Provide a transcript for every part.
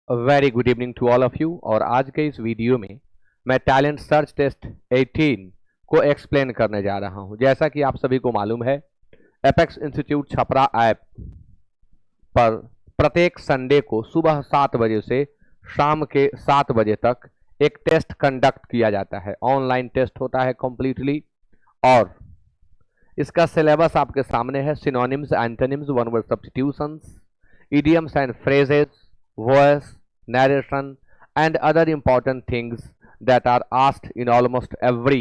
Very good evening to all of you. और आज के इस वीडियो में मैं टैलेंट सर्च टेस्ट 18 को एक्सप्लेन करने जा रहा हूं। जैसा कि आप सभी को मालूम है, एपेक्स इंस्टीट्यूट छपरा ऐप पर प्रत्येक संडे को सुबह 7 बजे से शाम के 7 बजे तक एक टेस्ट कंडक्ट किया जाता है। ऑनलाइन टेस्ट होता है कंप्लीटली, और इसका सिलेबस आपके सामने है। Synonyms, antonyms, one word substitutions, idioms and phrases, voice, narration, and other important things that are asked in almost every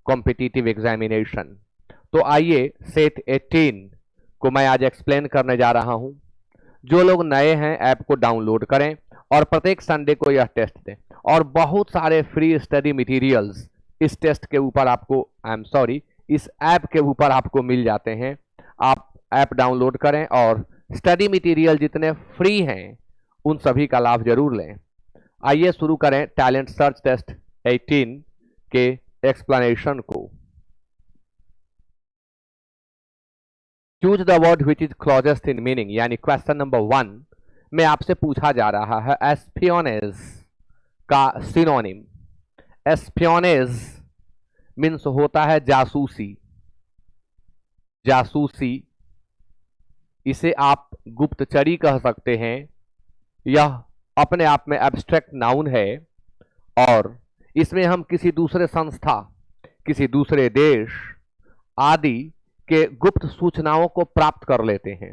competitive examination। तो आइए सेट 18 को मैं आज एक्सप्लेन करने जा रहा हूं। जो लोग नए हैं ऐप को डाउनलोड करें और प्रत्येक संडे को यह टेस्ट दें। और बहुत सारे फ्री स्टडी मटेरियल्स इस टेस्ट के ऊपर आपको इस ऐप के ऊपर आपको मिल जाते हैं। आप ऐप डाउनलोड करें और स्टडी मटेरियल जितने फ्री हैं उन सभी का लाभ जरूर लें। आइए शुरू करें टैलेंट सर्च टेस्ट 18 के एक्सप्लेनेशन को। Choose the word which is closest in meaning, यानी क्वेश्चन नंबर 1 में आपसे पूछा जा रहा है एस्पियोनेज का सिनोनिम। एस्पियोनेज मीन्स होता है जासूसी। जासूसी, इसे आप गुप्तचरी कह सकते हैं। यह अपने आप में एब्स्ट्रैक्ट नाउन है और इसमें हम किसी दूसरे संस्था, किसी दूसरे देश आदि के गुप्त सूचनाओं को प्राप्त कर लेते हैं।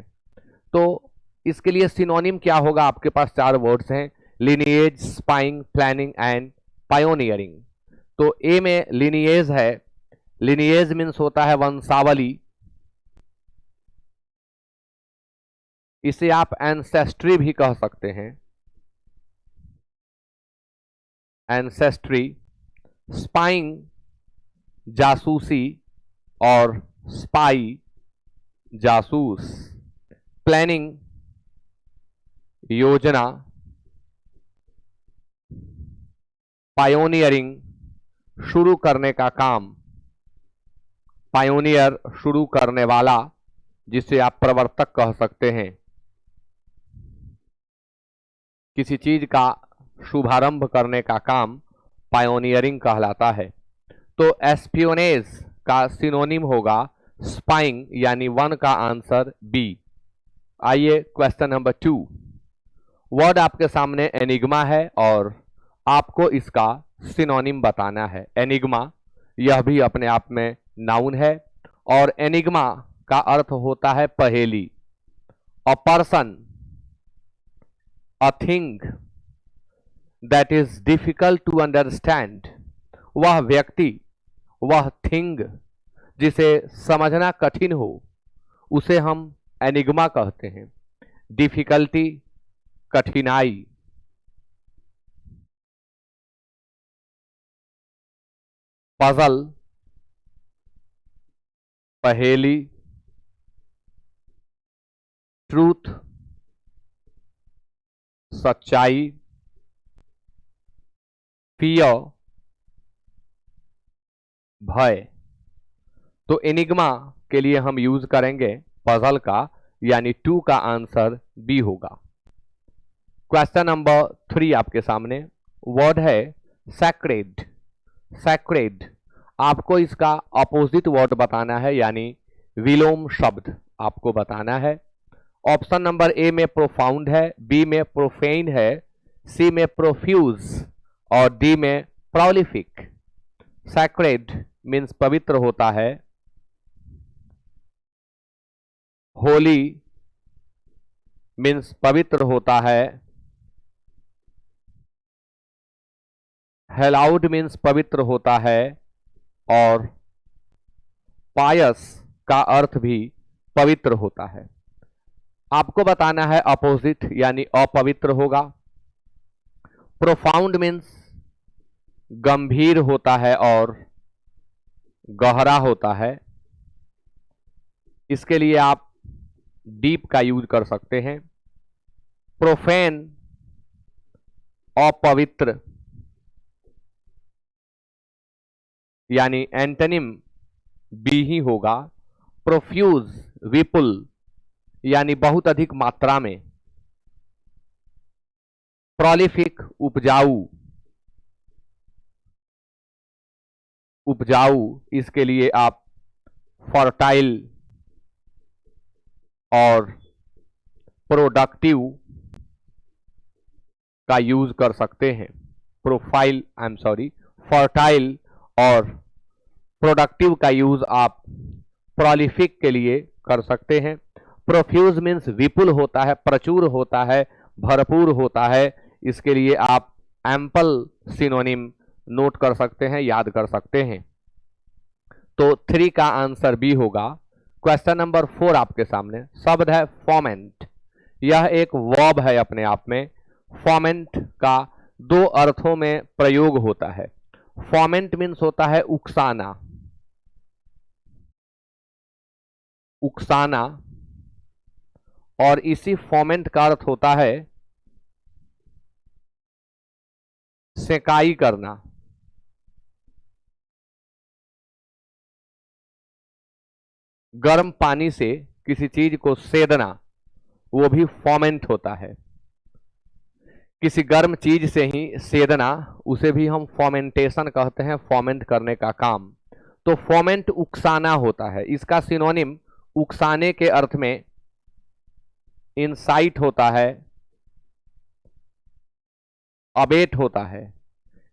तो इसके लिए सिनोनिम क्या होगा? आपके पास 4 वर्ड्स हैं, lineage, spying, planning and pioneering. तो ए में लिनिएज है। लिनिएज मीन्स होता है वंशावली। इसे आप एंसेस्ट्री भी कह सकते हैं, एंसेस्ट्री। स्पाइंग जासूसी और स्पाई जासूस। प्लानिंग योजना। पायोनियरिंग शुरू करने का काम। पायोनियर शुरू करने वाला, जिसे आप प्रवर्तक कह सकते हैं। किसी चीज का शुभारंभ करने का काम पायोनियरिंग कहलाता है। तो एस्पियोनेज का सिनोनिम होगा स्पाइंग, यानी 1 का आंसर बी। आइए क्वेश्चन नंबर 2। वर्ड आपके सामने एनिग्मा है और आपको इसका सिनोनिम बताना है। एनिग्मा यह भी अपने आप में नाउन है और एनिग्मा का अर्थ होता है पहेली। A person, a thing that is difficult to understand। वह व्यक्ति, वह थिंग जिसे समझना कठिन हो, उसे हम एनिग्मा कहते हैं। डिफिकल्टी, कठिनाई। पजल, पहेली। ट्रूथ, सच्चाई। फियर, भय। तो एनिग्मा के लिए हम यूज करेंगे पजल का, यानी 2 का आंसर बी होगा। क्वेश्चन नंबर 3 आपके सामने वर्ड है सैक्रेड। सैक्रेड, आपको इसका अपोजिट वर्ड बताना है, यानी विलोम शब्द आपको बताना है। ऑप्शन नंबर ए में प्रोफाउंड है, बी में प्रोफेन है, सी में प्रोफ्यूज और डी में प्रोलिफिक। सैक्रेड मीन्स पवित्र होता है। होली मीन्स पवित्र होता है। हेलाउड मीन्स पवित्र होता है। और पायस का अर्थ भी पवित्र होता है। आपको बताना है अपोजिट, यानी अपवित्र होगा। प्रोफाउंड मीन्स गंभीर होता है और गहरा होता है। इसके लिए आप डीप का यूज कर सकते हैं। प्रोफेन, अपवित्र, यानी एंटोनिम बी ही होगा। प्रोफ्यूज, विपुल, यानी बहुत अधिक मात्रा में। प्रोलिफिक उपजाऊ, उपजाऊ इसके लिए आप फर्टाइल और प्रोडक्टिव का यूज कर सकते हैं। फर्टाइल और प्रोडक्टिव का यूज आप प्रोलिफिक के लिए कर सकते हैं। प्रोफ्यूज मीन्स विपुल होता है, प्रचुर होता है, भरपूर होता है। इसके लिए आप एम्पल सिनोनिम नोट कर सकते हैं, याद कर सकते हैं। तो 3 का आंसर बी होगा। क्वेश्चन नंबर 4 आपके सामने शब्द है फोमेंट। यह एक वर्ब है अपने आप में। फोमेंट का 2 अर्थों में प्रयोग होता है। फोमेंट मीन्स होता है उकसाना, उकसाना, और इसी फोमेंट का अर्थ होता है सेकाई करना। गर्म पानी से किसी चीज को सेदना, वो भी फोमेंट होता है। किसी गर्म चीज से ही सेदना, उसे भी हम फोमेंटेशन कहते हैं, फोमेंट करने का काम। तो फोमेंट उकसाना होता है। इसका सिनोनिम उकसाने के अर्थ में इंसाइट होता है, अबेट होता है।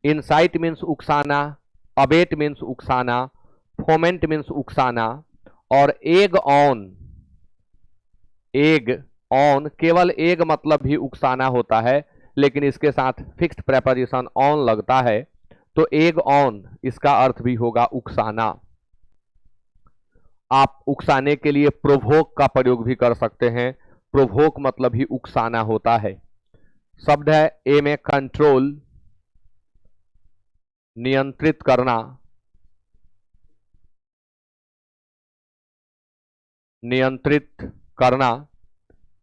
इंसाइट मीन्स उकसाना, अबेट मीन्स उकसाना, फोमेंट मीन्स उकसाना। और एग ऑन, एग ऑन, केवल एग मतलब भी उकसाना होता है, लेकिन इसके साथ फिक्स्ड प्रेपोजिशन ऑन लगता है, तो एग ऑन इसका अर्थ भी होगा उकसाना। आप उकसाने के लिए प्रोवोक का प्रयोग भी कर सकते हैं। प्रोवोक मतलब ही उकसाना होता है। शब्द है ए में कंट्रोल, नियंत्रित करना, नियंत्रित करना।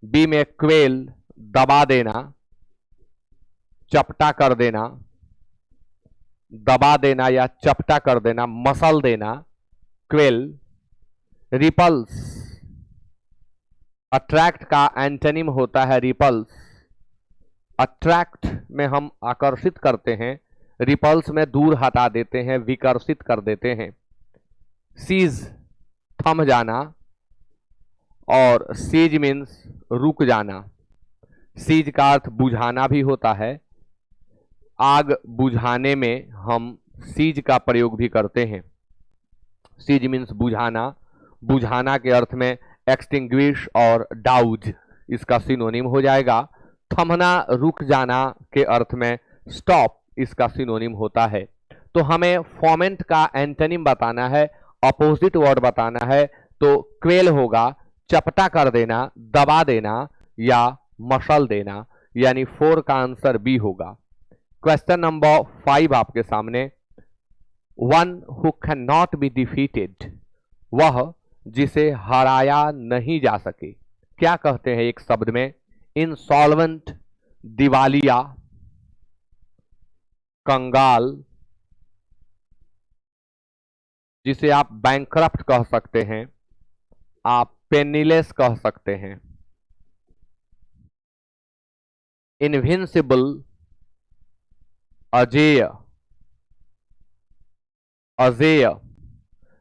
बी में क्वेल, दबा देना, चपटा कर देना, दबा देना या चपटा कर देना, मसल देना, क्वेल। रिपल्स, अट्रैक्ट का एंटोनिम होता है रिपल्स। अट्रैक्ट में हम आकर्षित करते हैं, रिपल्स में दूर हटा देते हैं, विकर्षित कर देते हैं। सीज, थम जाना, और सीज मीन्स रुक जाना। सीज का अर्थ बुझाना भी होता है। आग बुझाने में हम सीज का प्रयोग भी करते हैं। सीज मीन्स बुझाना, बुझाना के अर्थ में एक्सटिंग्विश और डाउज इसका सिनोनिम हो जाएगा। थमना, रुक जाना के अर्थ में स्टॉप इसका सिनोनिम होता है। तो हमें फोमेंट का एंटोनिम बताना है, अपोजिट वर्ड बताना है, तो क्वेल होगा चपटा कर देना, दबा देना या मसल देना, यानी 4 का आंसर बी होगा। क्वेश्चन नंबर 5 आपके सामने। One who can not be defeated, वह जिसे हराया नहीं जा सके। क्या कहते हैं एक शब्द में? इंसॉल्वेंट, दिवालिया, कंगाल, जिसे आप बैंकरप्ट कह सकते हैं, आप पेनीलेस कह सकते हैं। इनविंसिबल, अजेय, अजेय,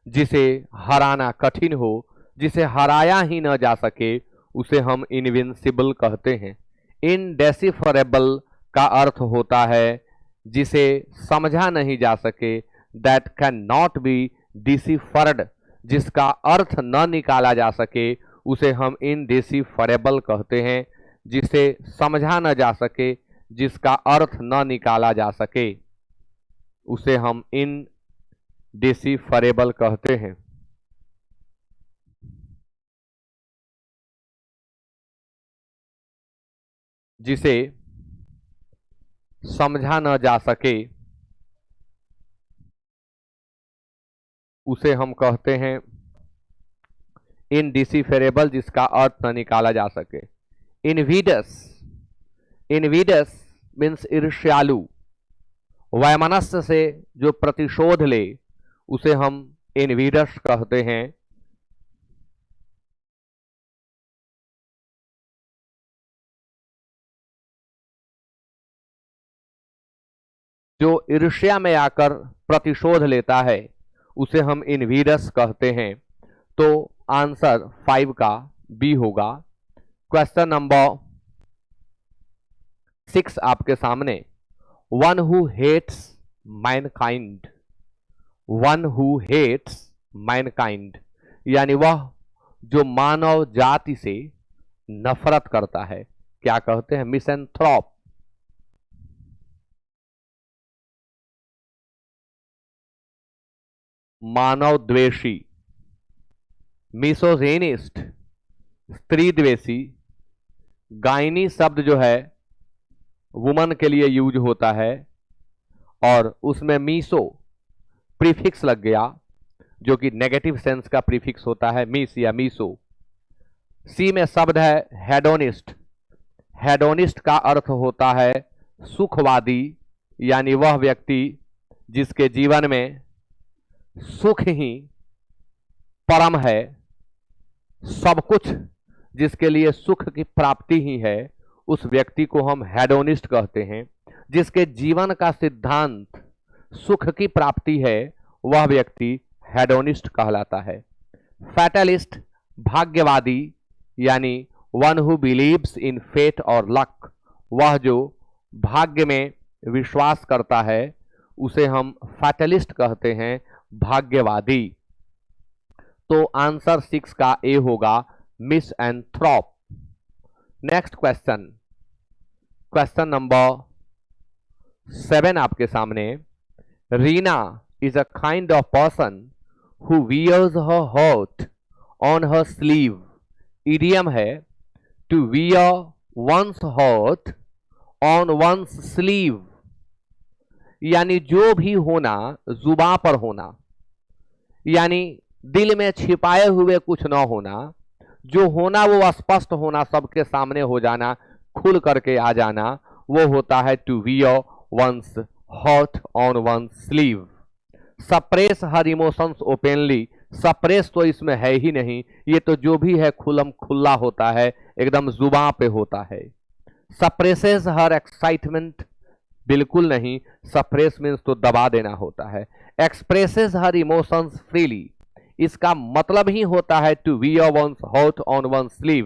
जिसे हराना कठिन हो, जिसे हराया ही न जा सके, उसे हम इनविंसिबल कहते हैं। इनडेसिफरेबल का अर्थ होता है जिसे समझा नहीं जा सके, that can not be deciphered, जिसका अर्थ न निकाला जा सके, उसे हम इनडेसिफरेबल कहते हैं। जिसे समझा न जा सके, जिसका अर्थ न निकाला जा सके, उसे हम इनडेसिफरेबल कहते हैं। जिसे समझा न जा सके, उसे हम कहते हैं इनडिसिफरेबल, जिसका अर्थ न निकाला जा सके। इनविडस, इनविडस मीन्स ईर्ष्यालु, वैमनस्य से जो प्रतिशोध ले, उसे हम इनविडस कहते हैं। जो ईर्ष्या में आकर प्रतिशोध लेता है उसे हम इनवीडस कहते हैं। तो आंसर 5 का बी होगा। क्वेश्चन नंबर 6 आपके सामने, one who hates mankind, one who hates mankind यानी वह जो मानव जाति से नफरत करता है, क्या कहते हैं? मिसेंथ्रोप। मानव द्वेषी। मिसोजेनिस्ट, स्त्री द्वेषी। गायनी शब्द जो है वुमन के लिए यूज होता है और उसमें मीसो प्रीफिक्स लग गया जो कि नेगेटिव सेंस का प्रीफिक्स होता है, मिस या मीसो। सी में शब्द है हेडोनिस्ट। हेडोनिस्ट का अर्थ होता है सुखवादी, यानी वह व्यक्ति जिसके जीवन में सुख ही परम है, सब कुछ जिसके लिए सुख की प्राप्ति ही है, उस व्यक्ति को हम हेडोनिस्ट कहते हैं। जिसके जीवन का सिद्धांत सुख की प्राप्ति है वह व्यक्ति हेडोनिस्ट कहलाता है। फैटलिस्ट, भाग्यवादी, यानी one who believes in fate और लक, वह जो भाग्य में विश्वास करता है उसे हम फैटलिस्ट कहते हैं, भाग्यवादी। तो आंसर 6 का ए होगा, misanthrope. Next question, question number 7 आपके सामने, Reena is a kind of person who wears her heart on her sleeve. Idiom है to wear one's heart on one's sleeve, यानी जो भी होना जुबां पर होना, यानी दिल में छिपाए हुए कुछ न होना, जो होना वो स्पष्ट होना, सबके सामने हो जाना, खुल करके आ जाना, वो होता है to wear one's heart on one's sleeve. Suppress her emotions openly, suppress तो इसमें है ही नहीं, ये तो जो भी है खुलम खुल्ला होता है, एकदम जुबां पे होता है। सप्रेसेस हर एक्साइटमेंट, बिल्कुल नहीं, सप्रेस मीन्स तो दबा देना होता है। एक्सप्रेसेस हर इमोशंस फ्रीली, इसका मतलब ही होता है to wear one's heart on one sleeve,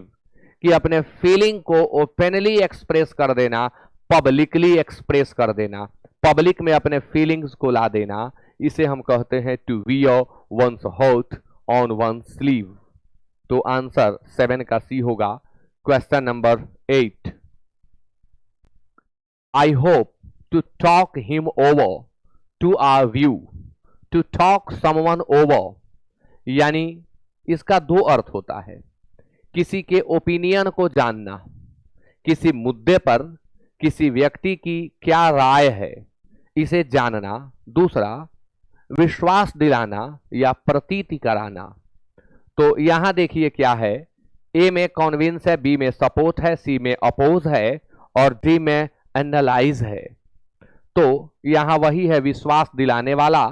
कि अपने फीलिंग को ओपनली एक्सप्रेस कर देना, पब्लिकली एक्सप्रेस कर देना, पब्लिक में अपने फीलिंग्स को ला देना, इसे हम कहते हैं to wear one's heart on one sleeve. तो आंसर 7 का सी होगा। Question number 8, I hope to talk him over to our view. To talk someone over यानी इसका 2 अर्थ होता है, किसी के ओपिनियन को जानना, किसी मुद्दे पर किसी व्यक्ति की क्या राय है इसे जानना। दूसरा, विश्वास दिलाना या प्रतीति कराना। तो यहां देखिए क्या है, ए में कॉन्विंस है, बी में सपोर्ट है, सी में अपोज है और डी में एनालाइज है। तो यहां वही है, विश्वास दिलाने वाला,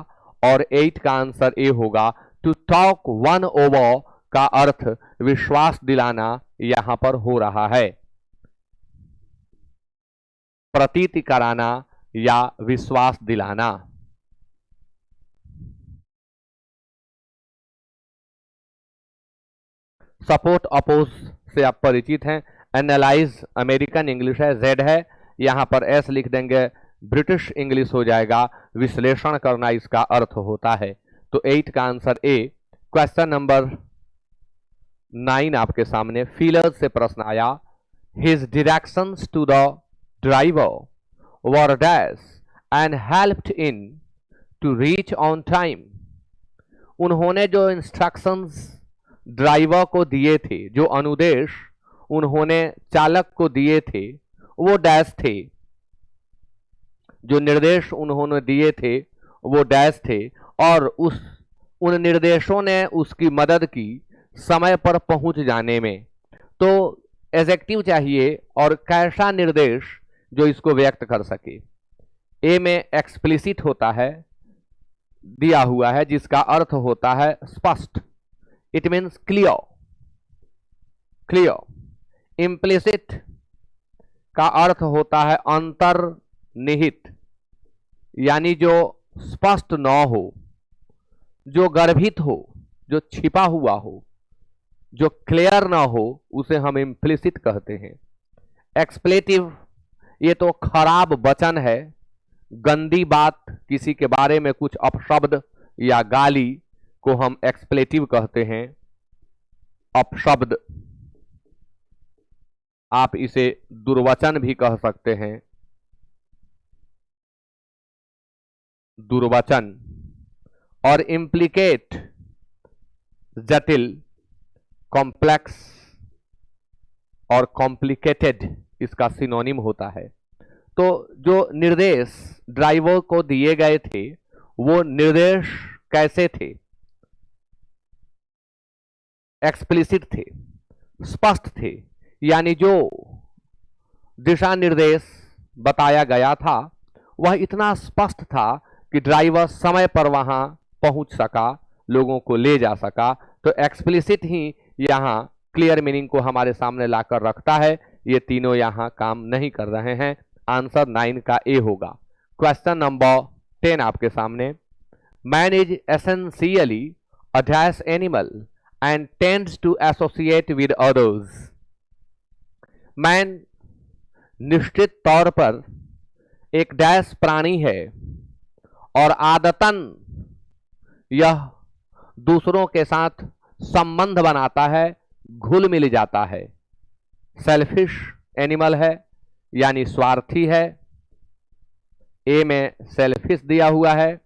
और 8 का आंसर ए होगा। टू टॉक वन ओवर का अर्थ विश्वास दिलाना यहां पर हो रहा है, प्रतीति कराना या विश्वास दिलाना। सपोर्ट अपोज से आप परिचित हैं। एनालाइज अमेरिकन इंग्लिश है, जेड है, यहां पर एस लिख देंगे, ब्रिटिश इंग्लिश हो जाएगा, विश्लेषण करना इसका अर्थ होता है। तो 8 का आंसर ए। क्वेश्चन नंबर 9 आपके सामने, फीलर्स से प्रश्न आया, his directions to the driver were dash and helped in to reach on time. उन्होंने जो इंस्ट्रक्शंस ड्राइवर को दिए थे, जो अनुदेश उन्होंने चालक को दिए थे, वो डैश थे। जो निर्देश उन्होंने दिए थे वो डैश थे, और उन निर्देशों ने उसकी मदद की समय पर पहुंच जाने में। तो एडजेक्टिव चाहिए और कैसा निर्देश जो इसको व्यक्त कर सके। ए में एक्सप्लिसिट होता है, दिया हुआ है, जिसका अर्थ होता है स्पष्ट, it means clear, clear. Implicit का अर्थ होता है अंतर्निहित, यानी जो स्पष्ट न हो, जो गर्भित हो, जो छिपा हुआ हो, जो क्लियर ना हो, उसे हम इम्प्लिसिट कहते हैं। एक्सप्लेटिव, ये तो खराब वचन है, गंदी बात, किसी के बारे में कुछ अपशब्द या गाली को हम एक्सप्लेटिव कहते हैं। अपशब्द, आप इसे दुर्वचन भी कह सकते हैं, दुर्वचन। और इम्प्लीकेट, जटिल, कॉम्प्लेक्स और कॉम्प्लिकेटेड इसका सिनोनिम होता है। तो जो निर्देश ड्राइवर को दिए गए थे वो निर्देश कैसे थे? एक्सप्लिसिट थे, स्पष्ट थे, यानी जो दिशा निर्देश बताया गया था वह इतना स्पष्ट था कि ड्राइवर समय पर वहां पहुंच सका, लोगों को ले जा सका। तो एक्सप्लिसिट ही यहां क्लियर मीनिंग को हमारे सामने लाकर रखता है। ये तीनों यहां काम नहीं कर रहे हैं। आंसर 9 का ए होगा। क्वेश्चन नंबर 10 आपके सामने। Man is essentially a dash animal and tends to associate with others. Man निश्चित तौर पर एक डैश प्राणी है और आदतन यह दूसरों के साथ संबंध बनाता है, घुल मिल जाता है। सेल्फिश एनिमल है यानी स्वार्थी है। ए में सेल्फिश दिया हुआ है,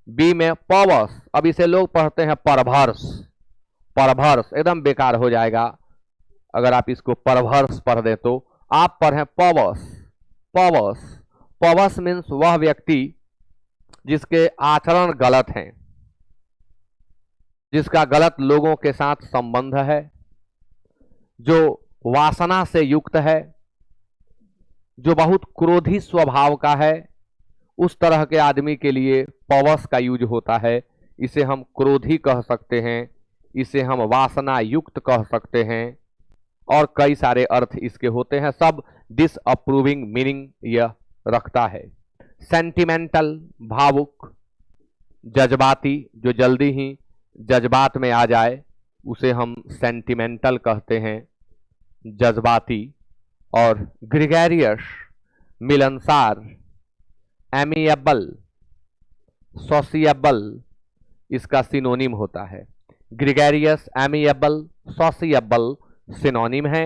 बी में पर्वर्स। अब इसे लोग पढ़ते हैं परवर्स। परवर्स एकदम बेकार हो जाएगा अगर आप इसको परवर्स पढ़ दें तो। आप पढ़ें पर्वर्स। पर्वर्स, पर्वर्स मीन्स वह व्यक्ति जिसके आचरण गलत हैं, जिसका गलत लोगों के साथ संबंध है, जो वासना से युक्त है, जो बहुत क्रोधी स्वभाव का है, उस तरह के आदमी के लिए पर्वर्स का यूज होता है। इसे हम क्रोधी कह सकते हैं, इसे हम वासना युक्त कह सकते हैं, और कई सारे अर्थ इसके होते हैं। सब डिसअप्रूविंग मीनिंग यह रखता है। सेंटिमेंटल, भावुक, जज्बाती, जो जल्दी ही जज्बात में आ जाए उसे हम सेंटिमेंटल कहते हैं, जज्बाती। और ग्रेगरियस, मिलनसार, एमिएबल, सोशिएबल इसका सिनोनिम होता है। ग्रेगरियस, एमिएबल, सोशिएबल सिनोनिम है।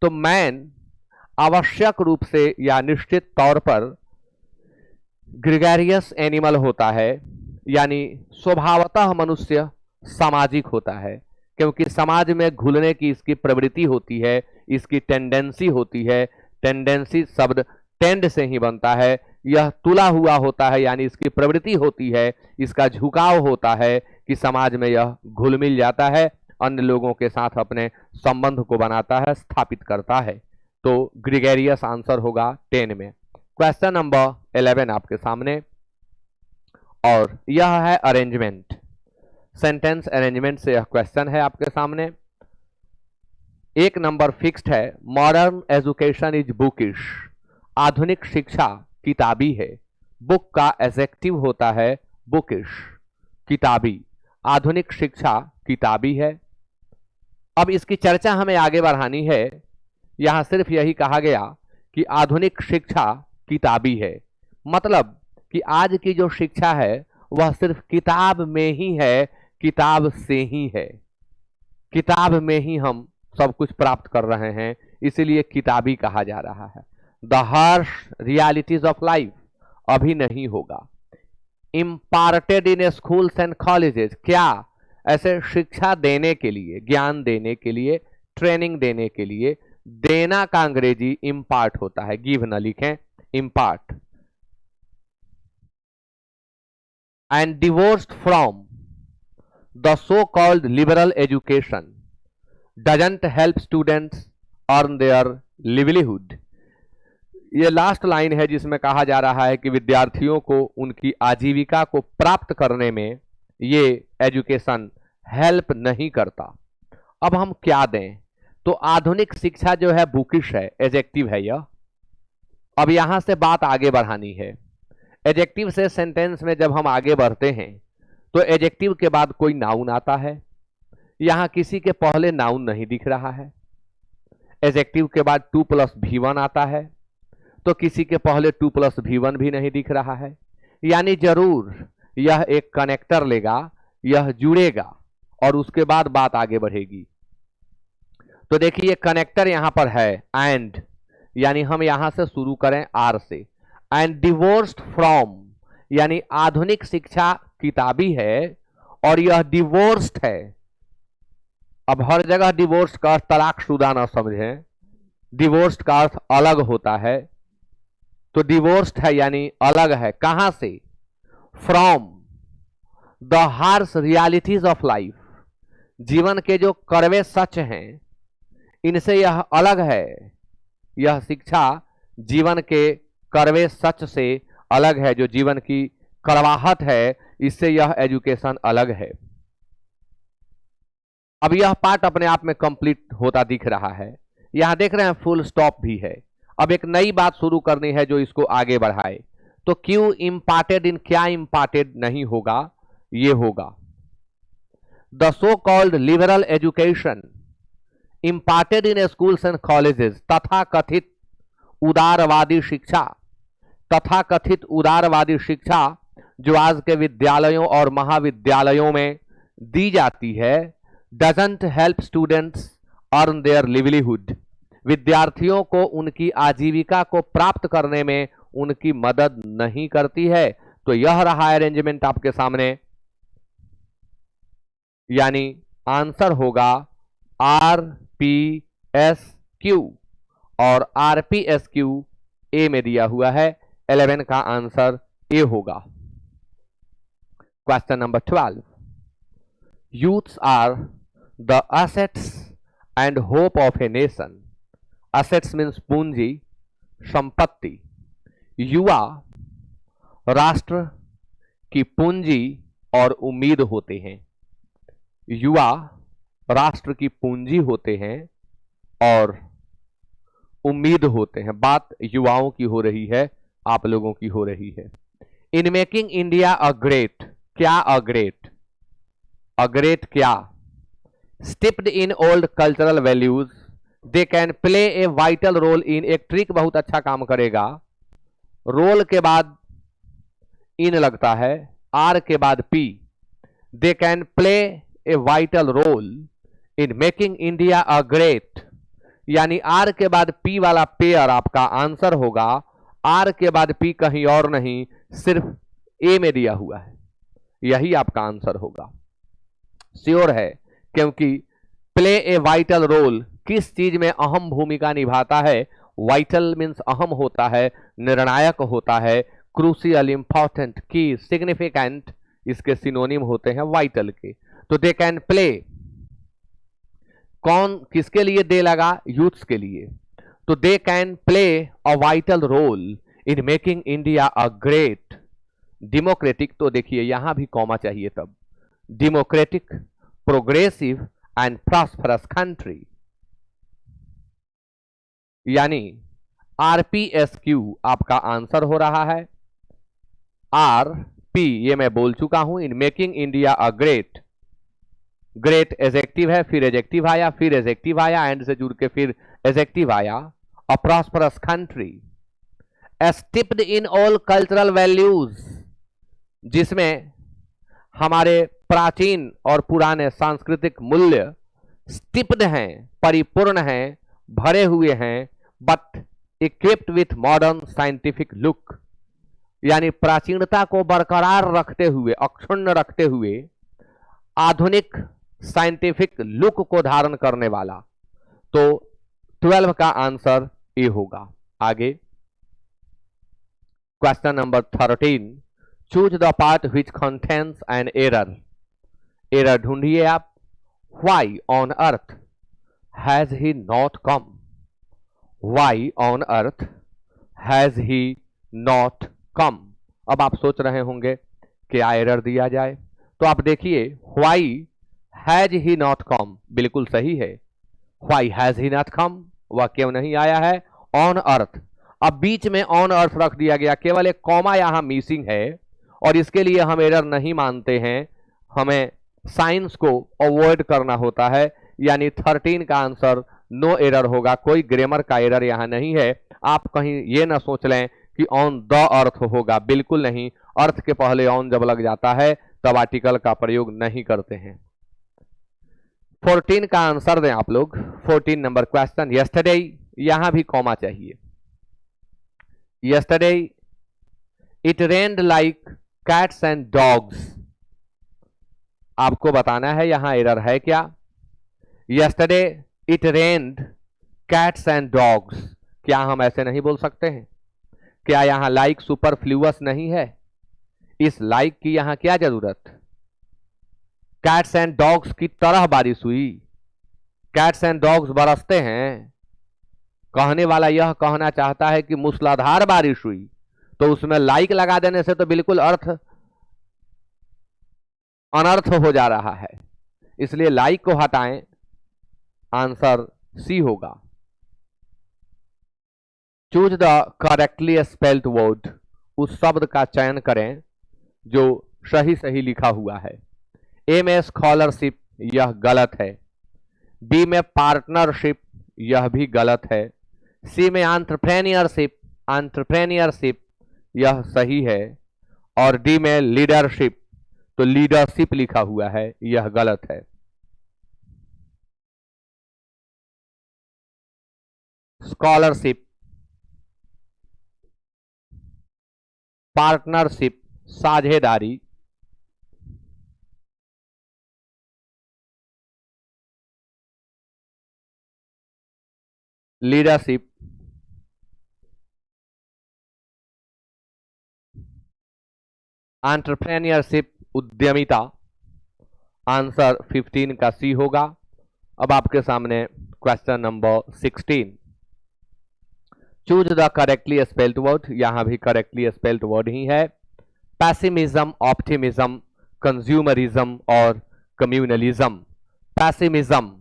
तो मैन आवश्यक रूप से या निश्चित तौर पर ग्रेगरियस एनिमल होता है, यानी स्वभावतः मनुष्य सामाजिक होता है, क्योंकि समाज में घुलने की इसकी प्रवृत्ति होती है, इसकी टेंडेंसी होती है। टेंडेंसी शब्द टेंड से ही बनता है। यह तुला हुआ होता है, यानी इसकी प्रवृत्ति होती है, इसका झुकाव होता है कि समाज में यह घुल मिल जाता है, अन्य लोगों के साथ अपने संबंध को बनाता है, स्थापित करता है। तो ग्रेगरियस आंसर होगा 10 में। क्वेश्चन नंबर 11 आपके सामने, और यह है अरेंजमेंट, सेंटेंस अरेंजमेंट से यह क्वेश्चन है आपके सामने। एक नंबर फिक्स्ड है, मॉडर्न एजुकेशन इज बुकिश। आधुनिक शिक्षा किताबी है। बुक का एडजेक्टिव होता है बुकिश, किताबी। आधुनिक शिक्षा किताबी है। अब इसकी चर्चा हमें आगे बढ़ानी है। यहां सिर्फ यही कहा गया कि आधुनिक शिक्षा किताबी है, मतलब कि आज की जो शिक्षा है वह सिर्फ किताब में ही है, किताब से ही है, किताब में ही हम सब कुछ प्राप्त कर रहे हैं, इसीलिए किताबी कहा जा रहा है। The harsh realities of life अभी नहीं होगा। Imparted in schools and colleges, क्या ऐसे शिक्षा देने के लिए, ज्ञान देने के लिए, ट्रेनिंग देने के लिए, देना का अंग्रेजी इम्पार्ट होता है, गिव न लिखें, impart. And divorced from the so called liberal education doesn't help students earn there livelihood. ये लास्ट लाइन है जिसमें कहा जा रहा है कि विद्यार्थियों को उनकी आजीविका को प्राप्त करने में ये एजुकेशन हेल्प नहीं करता। अब हम क्या दें? तो आधुनिक शिक्षा जो है बुकिश है, एडजेक्टिव है यह। अब यहां से बात आगे बढ़ानी है। एडजेक्टिव से सेंटेंस में जब हम आगे बढ़ते हैं तो एडजेक्टिव के बाद कोई नाउन आता है। यहां किसी के पहले नाउन नहीं दिख रहा है। एडजेक्टिव के बाद 2+V1 आता है तो किसी के पहले 2+V1 भी नहीं दिख रहा है। यानी जरूर यह एक कनेक्टर लेगा, यह जुड़ेगा और उसके बाद बात आगे बढ़ेगी। तो देखिए कनेक्टर यहां पर है एंड, यानी हम यहां से शुरू करें आर से। एंड डिवोर्स्ड फ्रॉम, यानी आधुनिक शिक्षा किताबी है और यह डिवोर्स्ड है। अब हर जगह डिवोर्स का अर्थ तलाकशुदा ना समझें, डिवोर्स्ड का अर्थ अलग होता है। तो डिवोर्स्ड है यानी अलग है। कहां से? From the harsh realities of life, जीवन के जो कड़वे सच हैं इनसे यह अलग है। यह शिक्षा जीवन के कड़वे सच से अलग है, जो जीवन की कड़वाहट है इससे यह एजुकेशन अलग है। अब यह पार्ट अपने आप में कंप्लीट होता दिख रहा है। यहां देख रहे हैं फुल स्टॉप भी है। अब एक नई बात शुरू करनी है जो इसको आगे बढ़ाए। तो क्यों इम्पार्टेड इन, क्या इम्पार्टेड नहीं होगा, ये होगा the so called liberal education imparted in schools and colleges, तथा कथित उदारवादी शिक्षा, तथा कथित उदारवादी शिक्षा जो आज के विद्यालयों और महाविद्यालयों में दी जाती है, doesn't help students earn there livelihood, विद्यार्थियों को उनकी आजीविका को प्राप्त करने में उनकी मदद नहीं करती है। तो यह रहा अरेंजमेंट आपके सामने, यानी आंसर होगा RPSQ और RPSQ ए में दिया हुआ है। 11 का आंसर ए होगा। Question number 12, youths are the assets and hope of a nation. Assets means पूंजी, संपत्ति। युवा राष्ट्र की पूंजी और उम्मीद होते हैं। युवा राष्ट्र की पूंजी होते हैं और उम्मीद होते हैं। बात युवाओं की हो रही है, आप लोगों की हो रही है। In making India a great, क्या अ ग्रेट? अ ग्रेट क्या? Steeped in old cultural values, they can play a vital role in, एक ट्रिक बहुत अच्छा काम करेगा। रोल के बाद इन लगता है, आर के बाद P. They can play a vital role in making India a great, यानी आर के बाद पी वाला पेयर आपका आंसर होगा। आर के बाद पी कहीं और नहीं, सिर्फ ए में दिया हुआ है, यही आपका आंसर होगा। श्योर है, क्योंकि प्ले ए वाइटल रोल किस चीज में अहम भूमिका निभाता है? वाइटल मीन्स अहम होता है, निर्णायक होता है, क्रूशियल, इंपॉर्टेंट, की, सिग्निफिकेंट, इसके सिनोनिम होते हैं वाइटल के। तो दे कैन प्ले, कौन किसके लिए दे लगा? यूथ्स के लिए। तो they can play a vital role in making India a great democratic, तो देखिए यहां भी कॉमा चाहिए तब, democratic, progressive and prosperous country, यानी RPSQ आपका आंसर हो रहा है। RP ये मैं बोल चुका हूं, in making India a great, great adjective है, फिर एजेक्टिव आया, फिर एजेक्टिव आया, एंड से जुड़ के फिर एजेक्टिव आया। A prosperous country, steeped in all cultural values, जिसमें हमारे प्राचीन और पुराने सांस्कृतिक मूल्य स्टिप्ड हैं, परिपूर्ण हैं, भरे हुए हैं, but equipped with modern scientific look, यानी प्राचीनता को बरकरार रखते हुए, अक्षुण्ण रखते हुए आधुनिक साइंटिफिक लुक को धारण करने वाला। तो 12 का आंसर ए होगा। आगे question number 13, choose the part which contains an error. Error ढूंढिए आप। Why on earth has he not come, why on earth has he not come. अब आप सोच रहे होंगे क्या एरर दिया जाए, तो आप देखिए why has he not come बिल्कुल सही है। Why has he not come, वह क्यों नहीं आया है। ऑन अर्थ, अब बीच में ऑन अर्थ रख दिया गया, केवल एक कॉमा यहां मिसिंग है और इसके लिए हम एरर नहीं मानते हैं, हमें साइंस को अवॉइड करना होता है, यानी 13 का आंसर नो एरर होगा। कोई ग्रामर का एरर यहां नहीं है। आप कहीं ये ना सोच लें कि ऑन द अर्थ होगा, बिल्कुल नहीं। अर्थ के पहले ऑन जब लग जाता है तब आर्टिकल का प्रयोग नहीं करते हैं। 14 का आंसर दें आप लोग। 14 नंबर क्वेश्चन, यस्टरडे, यहां भी कॉमा चाहिए। Yesterday it rained like cats and dogs, आपको बताना है यहां एरर है क्या। Yesterday it rained cats and dogs, क्या हम ऐसे नहीं बोल सकते हैं? क्या यहां लाइक सुपरफ्लूअस नहीं है? इस लाइक की यहां क्या जरूरत? कैट्स एंड डॉग्स की तरह बारिश हुई, कैट्स एंड डॉग्स बरसते हैं। कहने वाला यह कहना चाहता है कि मूसलाधार बारिश हुई, तो उसमें लाइक लगा देने से तो बिल्कुल अर्थ अनर्थ हो जा रहा है, इसलिए लाइक को हटाएं, आंसर सी होगा। Choose the correctly spelled word, उस शब्द का चयन करें जो सही सही लिखा हुआ है। ए में स्कॉलरशिप, यह गलत है। बी में पार्टनरशिप, यह भी गलत है। सी में एंटरप्रेन्योरशिप, एंटरप्रेन्योरशिप यह सही है। और डी में लीडरशिप, तो लीडरशिप लिखा हुआ है, यह गलत है। स्कॉलरशिप, पार्टनरशिप साझेदारी, लीडरशिप, एंटरप्रेन्योरशिप उद्यमिता, आंसर 15 का सी होगा। अब आपके सामने question number 16, choose the correctly spelled word, यहां भी करेक्टली स्पेल्ड वर्ड ही है। पैसिमिज्म, ऑप्टिमिज्म, कंज्यूमरिज्म और communalism. Pessimism,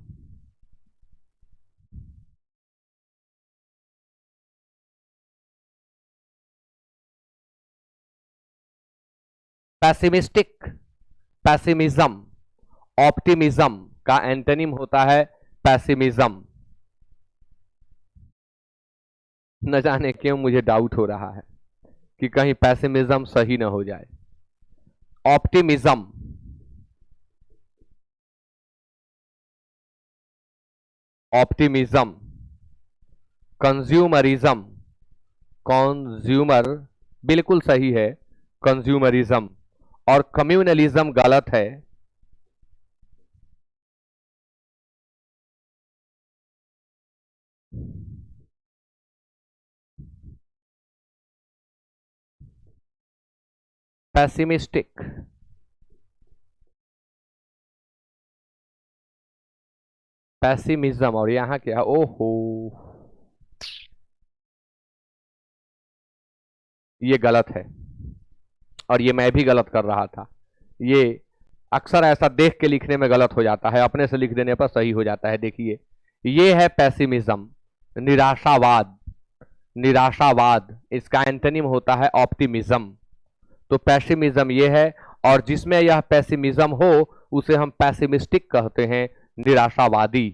pessimistic, pessimism, optimism का एंटोनिम होता है पैसिमिज्म। न जाने क्यों मुझे डाउट हो रहा है कि कहीं पैसिमिज्म सही ना हो जाए। ऑप्टिमिज्म, ऑप्टिमिज्म, कंज्यूमरिज्म, कंज्यूमर बिल्कुल सही है, कंज्यूमरिज्म, और कम्युनलिज्म गलत है। पैसिमिस्टिक, पैसिमिज्म, और यहां क्या, ओहो ये गलत है, और ये मैं भी गलत कर रहा था। ये अक्सर ऐसा देख के लिखने में गलत हो जाता है, अपने से लिख देने पर सही हो जाता है। देखिए ये है पैसिमिज्म, निराशावाद, निराशावाद, इसका एंटोनिम होता है ऑप्टिमिज्म। तो पैसिमिज्म ये है, और जिसमें यह पैसिमिज्म हो उसे हम पैसिमिस्टिक कहते हैं, निराशावादी।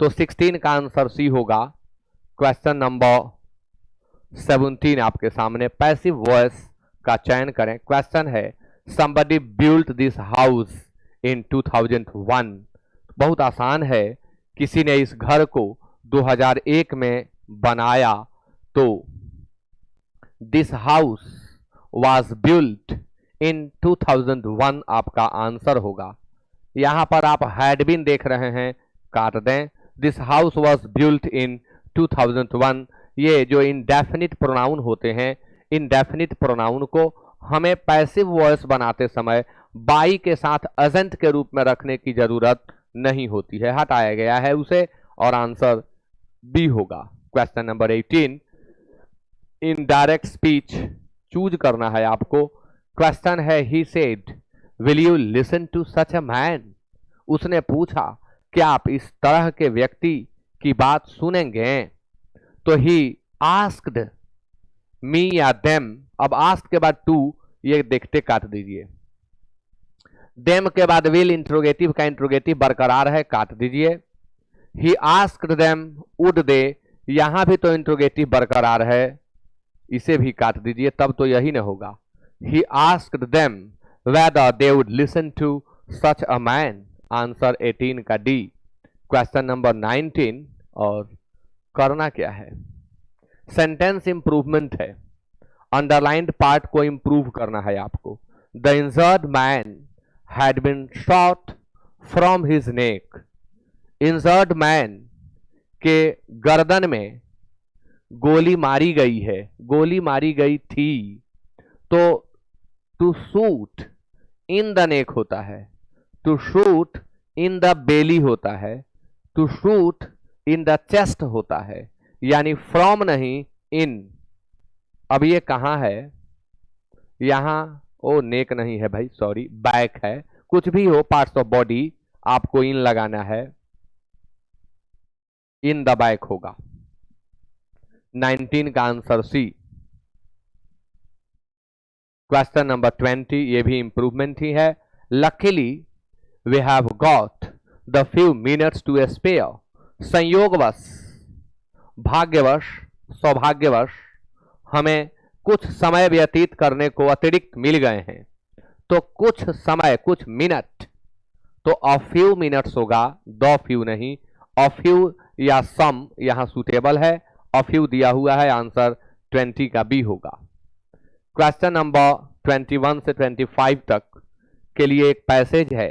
तो 16 का आंसर सी होगा। क्वेश्चन नंबर 17 आपके सामने, पैसिव वॉइस का चयन करें। क्वेश्चन है somebody built this house in 2001, बहुत आसान है, किसी ने इस घर को 2001 में बनाया। तो this house was built in 2001 आपका आंसर होगा। यहां पर आप had been देख रहे हैं, काट दें। this house was built in 2001, ये जो इंडेफिनिट प्रोनाउन होते हैं, इंडेफिनिट प्रोनाउन को हमें पैसिव वॉइस बनाते समय बाई के साथ एजेंट के रूप में रखने की जरूरत नहीं होती है, हटाया गया है उसे, और आंसर बी होगा। Question number 18, indirect speech choose करना है आपको। क्वेश्चन है he said will you listen to such a man, उसने पूछा क्या आप इस तरह के व्यक्ति की बात सुनेंगे। तो ही आस्क्ड मी या देम, अब आस्क के बाद टू, ये देखते काट दीजिए। देम के बाद विल इंट्रोगेटिव का इंट्रोगेटिव बरकरार है, काट दीजिए। He asked them, would they, यहां भी तो इंट्रोगेटिव बरकरार है, इसे भी काट दीजिए, तब तो यही ना होगा। He asked them whether they would listen to such a man, answer 18 का डी। क्वेश्चन नंबर 19, और करना क्या है, सेंटेंस इंप्रूवमेंट है, अंडरलाइंड पार्ट को इंप्रूव करना है आपको। The injured man had been shot from his neck, injured man के गर्दन में गोली मारी गई है, गोली मारी गई थी, तो to shoot in the neck होता है, to shoot in the belly होता है, to shoot in the chest होता है, यानी फ्रॉम नहीं इन। अब ये कहां है, यहां, ओ नेक नहीं है भाई, सॉरी, बैक है, कुछ भी हो पार्ट्स ऑफ बॉडी, आपको इन लगाना है, इन द बैक होगा। 19 का आंसर सी। क्वेश्चन नंबर 20, ये भी इंप्रूवमेंट ही है। Luckily we have got the few minutes to spare, संयोगवश, भाग्यवश, सौभाग्यवश हमें कुछ समय व्यतीत करने को अतिरिक्त मिल गए हैं, तो कुछ समय, कुछ मिनट, तो अ फ्यू मिनट्स होगा, द फ्यू नहीं। अ फ्यू या सम यहां सुटेबल है, अ फ्यू दिया हुआ है, आंसर 20 का बी होगा। क्वेश्चन नंबर 21 से 25 तक के लिए एक पैसेज है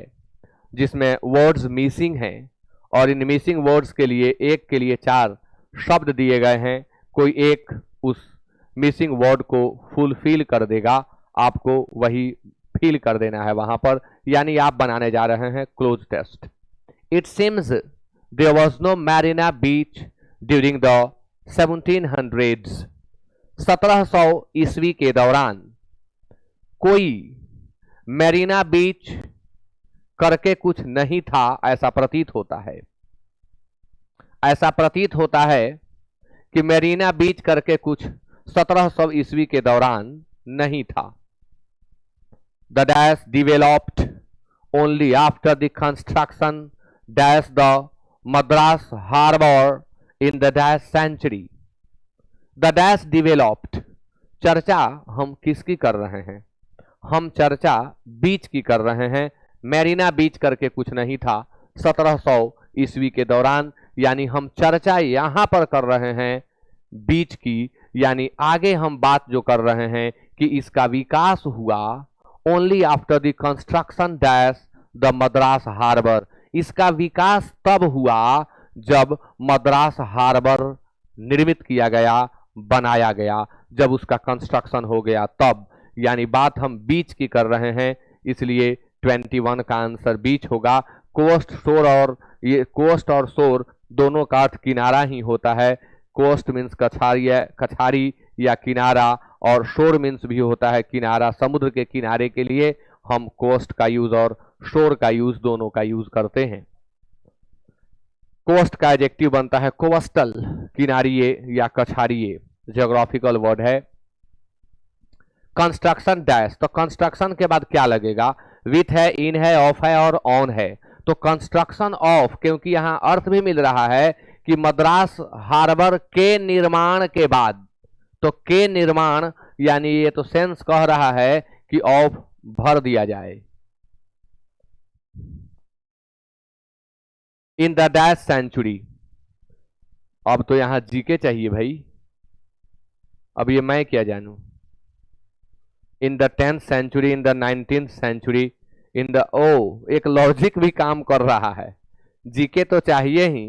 जिसमें वर्ड्स मिसिंग हैं, और इन मिसिंग वर्ड्स के लिए एक के लिए 4 शब्द दिए गए हैं, कोई एक उस मिसिंग वर्ड को फुलफिल कर देगा, आपको वही फिल कर देना है वहां पर, यानी आप बनाने जा रहे हैं close test. It seems there was no Marina beach during the 1700s, 1700 ईस्वी के दौरान कोई मैरीना बीच करके कुछ नहीं था, ऐसा प्रतीत होता है, ऐसा प्रतीत होता है कि मैरीना बीच करके कुछ 1700 ईस्वी के दौरान नहीं था। The dash developed only after the construction dash the Madras harbour in the dash century. The dash developed, चर्चा हम किसकी कर रहे हैं, हम चर्चा बीच की कर रहे हैं, मैरीना बीच करके कुछ नहीं था 1700 ईस्वी के दौरान, यानी हम चर्चा यहां पर कर रहे हैं बीच की, यानी आगे हम बात जो कर रहे हैं कि इसका विकास हुआ only after the construction dash the Madras harbour, इसका विकास तब हुआ जब मद्रास हार्बर निर्मित किया गया, बनाया गया, जब उसका कंस्ट्रक्शन हो गया तब, यानी बात हम बीच की कर रहे हैं, इसलिए 21 का आंसर बीच होगा। कोस्ट शोर, और ये कोस्ट और शोर दोनों का अर्थ किनारा ही होता है। कोस्ट मीन्स कछारी या किनारा, और शोर मीन्स भी होता है किनारा, समुद्र के किनारे के लिए हम कोस्ट का यूज और शोर का यूज दोनों का यूज करते हैं। कोस्ट का एडजेक्टिव बनता है कोस्टल, किनारिये या कछारिये, ज्योग्राफिकल वर्ड है। कंस्ट्रक्शन डैश, तो कंस्ट्रक्शन के बाद क्या लगेगा, विथ है, इन है, ऑफ है और ऑन है, तो कंस्ट्रक्शन ऑफ, क्योंकि यहां अर्थ भी मिल रहा है कि मद्रास हार्बर के निर्माण के बाद, तो के निर्माण, यानी ये तो सेंस कह रहा है कि ऑफ भर दिया जाए। इन द डैश सेंचुरी, अब तो यहां जीके चाहिए भाई, अब ये मैं क्या जानूं। In the 10th century, in the 19th century, in the, ओ एक लॉजिक भी काम कर रहा है, जीके तो चाहिए ही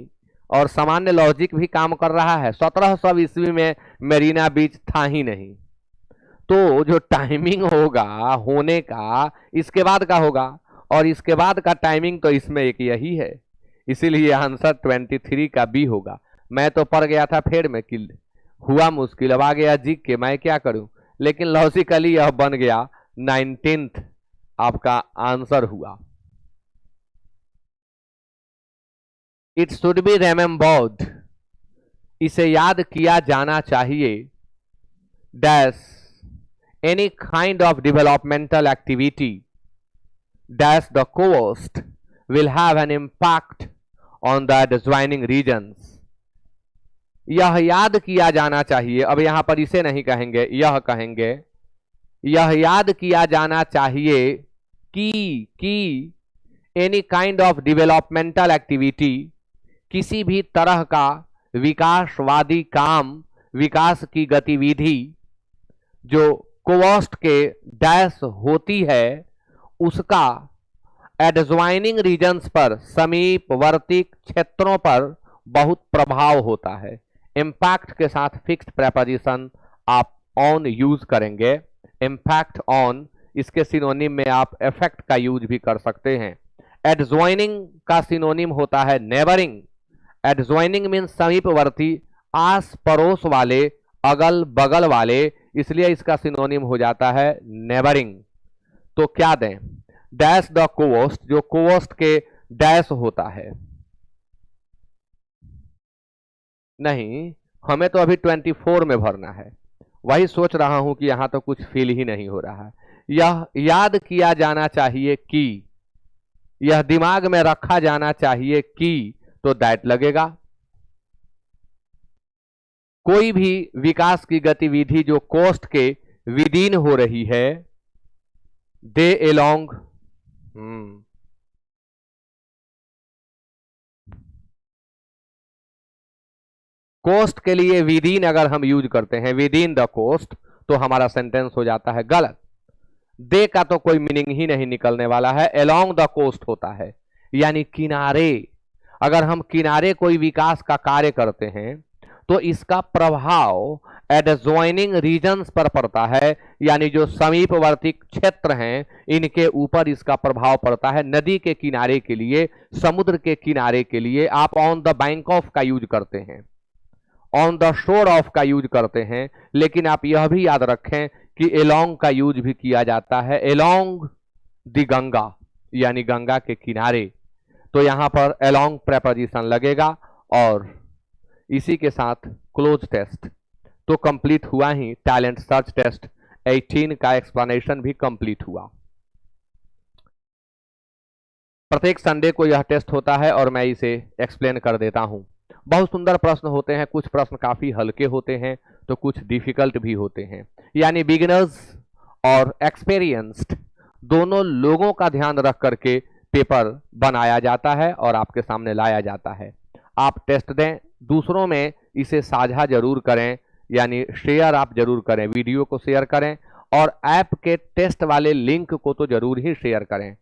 और सामान्य लॉजिक भी काम कर रहा है। 1700 ईस्वी में मेरीना बीच था ही नहीं, तो जो टाइमिंग होगा होने का इसके बाद का होगा, और इसके बाद का टाइमिंग तो इसमें एक यही है, इसीलिए आंसर 23 का बी होगा। मैं तो पढ़ गया था फेर में कि हुआ मुश्किल, अब आ गया जी के, मैं क्या करूं, लेकिन लॉजिकली यह बन गया 19th आपका आंसर हुआ। इट शुड बी रिमेम्बर्ड, इसे याद किया जाना चाहिए dash any kind of developmental activity dash the coast will have an impact on the adjoining regions. यह याद किया जाना चाहिए, अब यहां पर इसे नहीं कहेंगे, यह कहेंगे, यह याद किया जाना चाहिए कि any kind of developmental activity, किसी भी तरह का विकासवादी काम, विकास की गतिविधि जो कोस्ट के डैश होती है उसका एडजॉइनिंग रीजन्स पर, समीपवर्ती क्षेत्रों पर बहुत प्रभाव होता है। इम्पैक्ट के साथ फिक्स्ड प्रेपोजिशन आप ऑन यूज करेंगे। इम्पैक्ट ऑन, इसके सिनोनिम में आप इफेक्ट का यूज भी कर सकते हैं। एडजॉइनिंग का सिनोनिम होता है नेबरिंग। एडजॉइनिंग मीन्स समीपवर्ती, आस पड़ोस वाले, अगल बगल वाले, इसलिए इसका सिनोनिम हो जाता है नेबरिंग। तो क्या दें? डैश द कोस्ट, जो कोस्ट के डैश होता है। नहीं, हमें तो अभी 24 में भरना है, वही सोच रहा हूं कि यहां तो कुछ फील ही नहीं हो रहा है। यह याद किया जाना चाहिए कि, यह दिमाग में रखा जाना चाहिए कि, तो दैट लगेगा। कोई भी विकास की गतिविधि जो कोस्ट के विदिन हो रही है, दे एलोंग, कोस्ट के लिए विदिन अगर हम यूज करते हैं, विदिन द कोस्ट, तो हमारा सेंटेंस हो जाता है गलत। दे का तो कोई मीनिंग ही नहीं निकलने वाला है, एलोंग द कोस्ट होता है, यानी किनारे। अगर हम किनारे कोई विकास का कार्य करते हैं तो इसका प्रभाव एडजॉइनिंग रीजन्स पर पड़ता है, यानी जो समीपवर्ती क्षेत्र हैं इनके ऊपर इसका प्रभाव पड़ता है। नदी के किनारे के लिए, समुद्र के किनारे के लिए आप ऑन द बैंक ऑफ का यूज करते हैं, ऑन द शोर ऑफ का यूज करते हैं, लेकिन आप यह भी याद रखें कि एलोंग का यूज भी किया जाता है, एलोंग द गंगा, यानी गंगा के किनारे। तो यहां पर एलोंग प्रेपोजिशन लगेगा। और इसी के साथ क्लोज टेस्ट तो कंप्लीट हुआ ही। टैलेंट सर्च टेस्ट 18 का एक्सप्लेनेशन भी कंप्लीट हुआ। प्रत्येक संडे को यह टेस्ट होता है और मैं इसे एक्सप्लेन कर देता हूं। बहुत सुंदर प्रश्न होते हैं, कुछ प्रश्न काफी हल्के होते हैं तो कुछ डिफिकल्ट भी होते हैं, यानी बिगिनर्स और एक्सपीरियंस्ड दोनों लोगों का ध्यान रख करके पेपर बनाया जाता है और आपके सामने लाया जाता है। आप टेस्ट दें, दूसरों में इसे साझा जरूर करें, यानी शेयर आप जरूर करें, वीडियो को शेयर करें और ऐप के टेस्ट वाले लिंक को तो जरूर ही शेयर करें,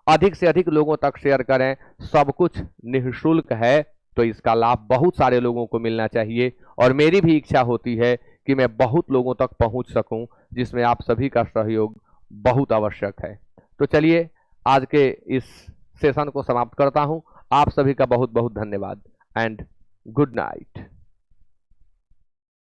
अधिक से अधिक लोगों तक शेयर करें। सब कुछ निःशुल्क है तो इसका लाभ बहुत सारे लोगों को मिलना चाहिए और मेरी भी इच्छा होती है कि मैं बहुत लोगों तक पहुंच सकूं, जिसमें आप सभी का सहयोग बहुत आवश्यक है। तो चलिए आज के इस सेशन को समाप्त करता हूं। आप सभी का बहुत बहुत धन्यवाद एंड गुड नाइट।